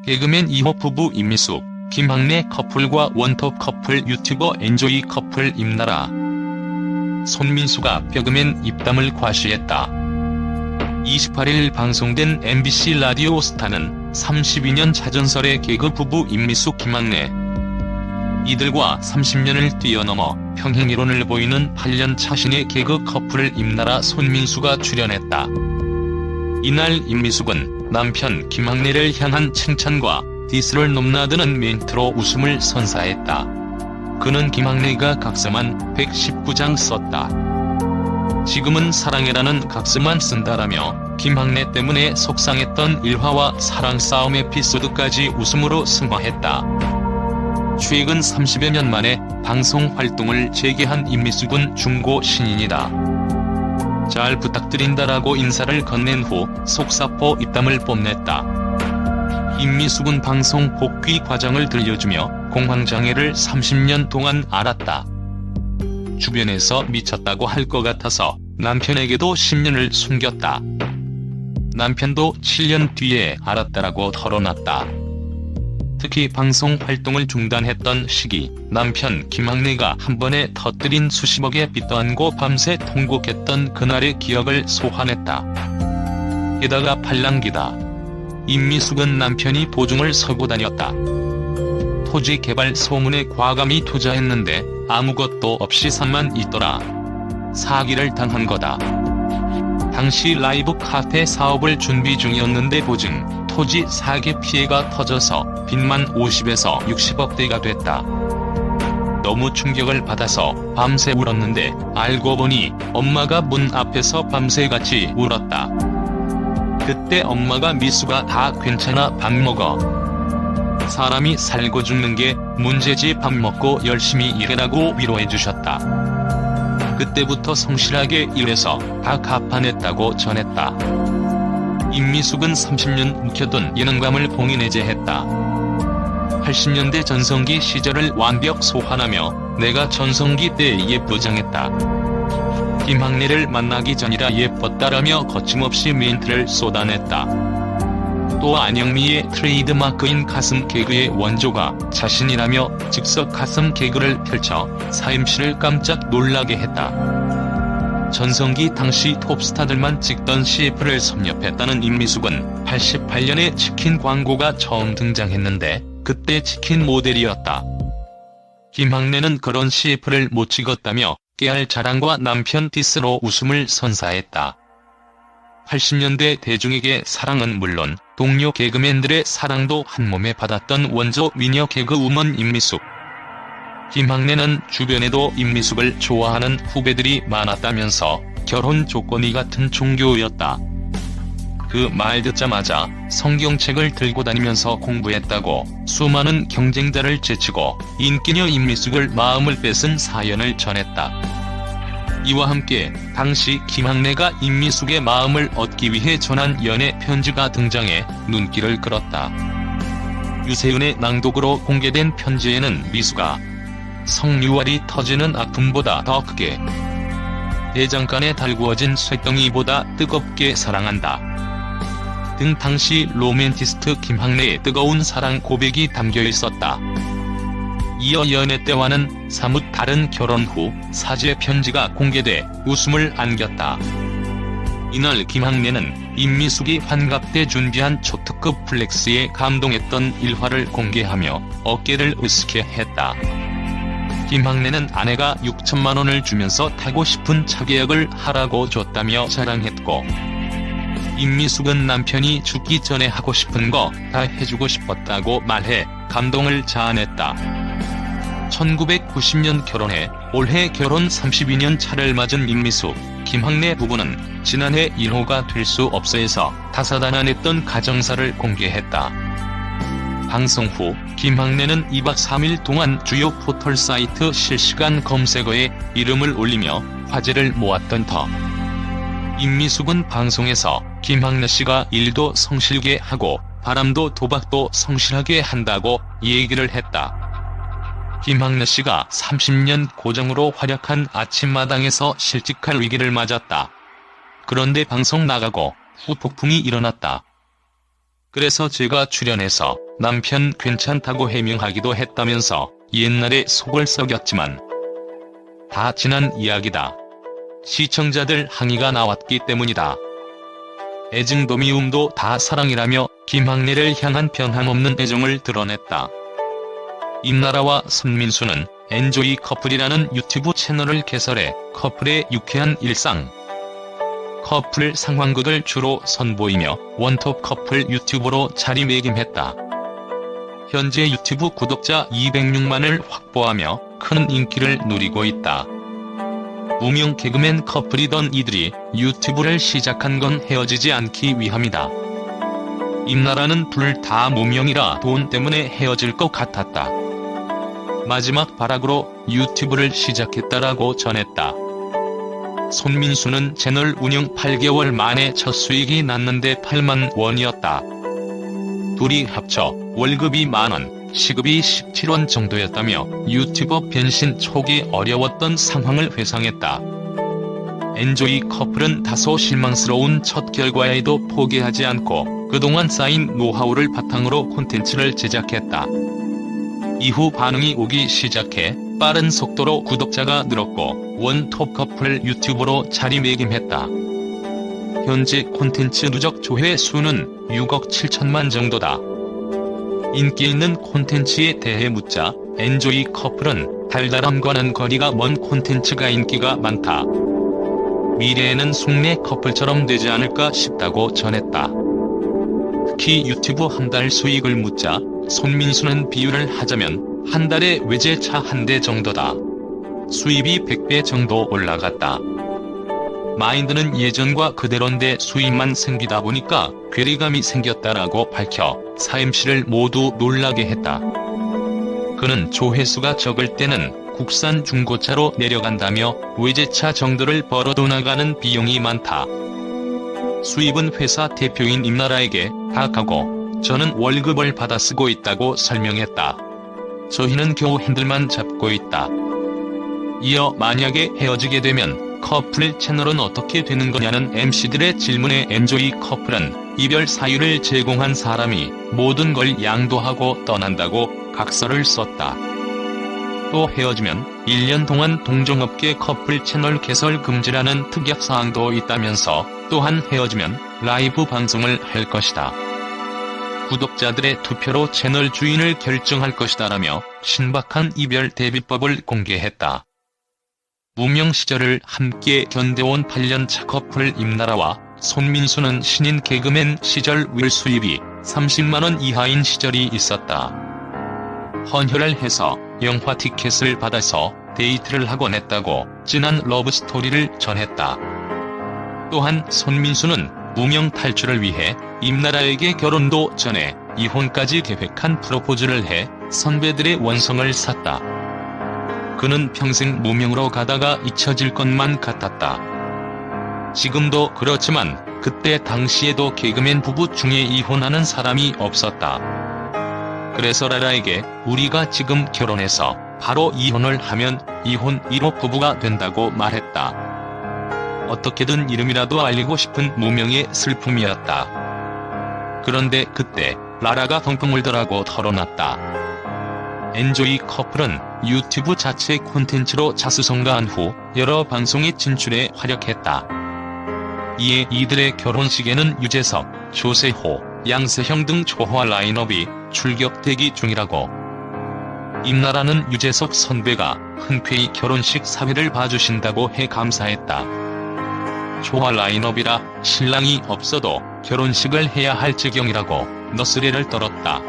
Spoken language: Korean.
개그맨 2호 부부 임미숙, 김학래 커플과 원톱 커플 유튜버 엔조이 커플 임나라, 손민수가 개그맨 입담을 과시했다. 28일 방송된 MBC 라디오 스타는 32년 차전설의 개그 부부 임미숙 김학래, 이들과 30년을 뛰어넘어 평행이론을 보이는 8년차 신의 개그 커플 임나라 손민수가 출연했다. 이날 임미숙은 남편 김학래를 향한 칭찬과 디스를 넘나드는 멘트로 웃음을 선사했다. 그는 김학래가 각서만 119장 썼다. 지금은 사랑해라는 각서만 쓴다라며 김학래 때문에 속상했던 일화와 사랑 싸움 에피소드까지 웃음으로 승화했다. 최근 30여 년 만에 방송 활동을 재개한 임미숙은 중고 신인이다. 잘 부탁드린다라고 인사를 건넨 후 속사포 입담을 뽐냈다. 임미숙은 방송 복귀 과정을 들려주며 공황장애를 30년 동안 앓았다. 주변에서 미쳤다고 할 것 같아서 남편에게도 10년을 숨겼다. 남편도 7년 뒤에 알았다라고 털어놨다. 특히 방송 활동을 중단했던 시기, 남편 김학래가 한 번에 터뜨린 수십억의 빚 안고 밤새 통곡했던 그날의 기억을 소환했다. 게다가 팔랑귀다. 임미숙은 남편이 보증을 서고 다녔다. 토지 개발 소문에 과감히 투자했는데 아무것도 없이 산만 있더라. 사기를 당한 거다. 당시 라이브 카페 사업을 준비 중이었는데 보증, 토지 사기 피해가 터져서 빚만 50에서 60억대가 됐다. 너무 충격을 받아서 밤새 울었는데 알고 보니 엄마가 문 앞에서 밤새 같이 울었다. 그때 엄마가 미숙아 다 괜찮아 밥 먹어. 사람이 살고 죽는 게 문제지 밥 먹고 열심히 일해라고 위로해주셨다. 그때부터 성실하게 일해서 다 갚아냈다고 전했다. 임미숙은 30년 묵혀둔 예능감을 봉인해제했다. 80년대 전성기 시절을 완벽 소환하며 내가 전성기 때 예쁘장했다. 김학래를 만나기 전이라 예뻤다라며 거침없이 멘트를 쏟아냈다. 또 안영미의 트레이드마크인 가슴 개그의 원조가 자신이라며 즉석 가슴 개그를 펼쳐 사임씨를 깜짝 놀라게 했다. 전성기 당시 톱스타들만 찍던 CF를 섭렵했다는 임미숙은 88년에 치킨 광고가 처음 등장했는데 그때 치킨 모델이었다. 김학래는 그런 CF를 못 찍었다며 깨알 자랑과 남편 디스로 웃음을 선사했다. 80년대 대중에게 사랑은 물론 동료 개그맨들의 사랑도 한몸에 받았던 원조 미녀 개그우먼 임미숙. 김학래는 주변에도 임미숙을 좋아하는 후배들이 많았다면서 결혼 조건이 같은 종교였다. 그 말 듣자마자 성경책을 들고 다니면서 공부했다고 수많은 경쟁자를 제치고 인기녀 임미숙을 마음을 뺏은 사연을 전했다. 이와 함께 당시 김학래가 임미숙의 마음을 얻기 위해 전한 연애 편지가 등장해 눈길을 끌었다. 유세윤의 낭독으로 공개된 편지에는 미숙아, 성유월이 터지는 아픔보다 더 크게, 대장간에 달구어진 쇳덩이보다 뜨겁게 사랑한다 등 당시 로맨티스트 김학래의 뜨거운 사랑 고백이 담겨 있었다. 이어 연애 때와는 사뭇 다른 결혼 후 사제 편지가 공개돼 웃음을 안겼다. 이날 김학래는 임미숙이 환갑 때 준비한 초특급 플렉스에 감동했던 일화를 공개하며 어깨를 으스케 했다. 김학래는 아내가 6천만 원을 주면서 타고 싶은 차 계약을 하라고 줬다며 자랑했고, 임미숙은 남편이 죽기 전에 하고 싶은 거 다 해주고 싶었다고 말해 감동을 자아냈다. 1990년 결혼해 올해 결혼 32년 차를 맞은 임미숙, 김학래 부부는 지난해 1호가 될 수 없어해서 다사다난했던 가정사를 공개했다. 방송 후 김학래는 2박 3일 동안 주요 포털 사이트 실시간 검색어에 이름을 올리며 화제를 모았던 터. 임미숙은 방송에서 김학래 씨가 일도 성실하게 하고 바람도 도박도 성실하게 한다고 얘기를 했다. 김학래 씨가 30년 고정으로 활약한 아침마당에서 실직할 위기를 맞았다. 그런데 방송 나가고 후폭풍이 일어났다. 그래서 제가 출연해서 남편 괜찮다고 해명하기도 했다면서 옛날에 속을 썩였지만 다 지난 이야기다. 시청자들 항의가 나왔기 때문이다. 애증도 미움도 다 사랑이라며 김학래를 향한 변함없는 애정을 드러냈다. 임나라와 손민수는 엔조이 커플이라는 유튜브 채널을 개설해 커플의 유쾌한 일상, 커플 상황극을 주로 선보이며 원톱 커플 유튜버로 자리매김했다. 현재 유튜브 구독자 206만을 확보하며 큰 인기를 누리고 있다. 무명 개그맨 커플이던 이들이 유튜브를 시작한 건 헤어지지 않기 위함이다. 임나라는 둘 다 무명이라 돈 때문에 헤어질 것 같았다. 마지막 발악으로 유튜브를 시작했다라고 전했다. 손민수는 채널 운영 8개월 만에 첫 수익이 났는데 8만 원이었다. 둘이 합쳐 월급이 만원, 시급이 17원 정도였다며 유튜버 변신 초기 어려웠던 상황을 회상했다. 엔조이 커플은 다소 실망스러운 첫 결과에도 포기하지 않고 그동안 쌓인 노하우를 바탕으로 콘텐츠를 제작했다. 이후 반응이 오기 시작해 빠른 속도로 구독자가 늘었고 원톱 커플 유튜버로 자리매김했다. 현재 콘텐츠 누적 조회 수는 6억 7천만 정도다. 인기 있는 콘텐츠에 대해 묻자 엔조이 커플은 달달함과는 거리가 먼 콘텐츠가 인기가 많다. 미래에는 속내 커플처럼 되지 않을까 싶다고 전했다. 특히 유튜브 한 달 수익을 묻자 손민수는 비유를 하자면 한 달에 외제차 한 대 정도다. 수입이 100배 정도 올라갔다. 마인드는 예전과 그대로인데 수입만 생기다 보니까 괴리감이 생겼다라고 밝혀 4MC를 모두 놀라게 했다. 그는 조회수가 적을 때는 국산 중고차로 내려간다며 외제차 정도를 벌어도 나가는 비용이 많다. 수입은 회사 대표인 임나라에게 다 가고 저는 월급을 받아 쓰고 있다고 설명했다. 저희는 겨우 핸들만 잡고 있다. 이어 만약에 헤어지게 되면 커플 채널은 어떻게 되는 거냐는 MC들의 질문에 엔조이 커플은 이별 사유를 제공한 사람이 모든 걸 양도하고 떠난다고 각서를 썼다. 또 헤어지면 1년 동안 동종업계 커플 채널 개설 금지라는 특약사항도 있다면서 또한 헤어지면 라이브 방송을 할 것이다. 구독자들의 투표로 채널 주인을 결정할 것이다라며 신박한 이별 대비법을 공개했다. 무명 시절을 함께 견뎌온 8년차 커플 임나라와 손민수는 신인 개그맨 시절 월 수입이 30만원 이하인 시절이 있었다. 헌혈을 해서 영화 티켓을 받아서 데이트를 하곤 했다고 진한 러브스토리를 전했다. 또한 손민수는 무명 탈출을 위해 임나라에게 결혼도 전에 이혼까지 계획한 프로포즈를 해 선배들의 원성을 샀다. 그는 평생 무명으로 가다가 잊혀질 것만 같았다. 지금도 그렇지만 그때 당시에도 개그맨 부부 중에 이혼하는 사람이 없었다. 그래서 라라에게 우리가 지금 결혼해서 바로 이혼을 하면 이혼 1호 부부가 된다고 말했다. 어떻게든 이름이라도 알리고 싶은 무명의 슬픔이었다. 그런데 그때 라라가 펑펑 울더라고 털어놨다. 엔조이 커플은 유튜브 자체 콘텐츠로 자수성가한 후 여러 방송에 진출해 활약했다. 이에 이들의 결혼식에는 유재석, 조세호, 양세형 등 초화 라인업이 출격 대기 중이라고. 임나라는 유재석 선배가 흔쾌히 결혼식 사회를 봐주신다고 해 감사했다. 초화 라인업이라 신랑이 없어도 결혼식을 해야 할 지경이라고 너스레를 떨었다.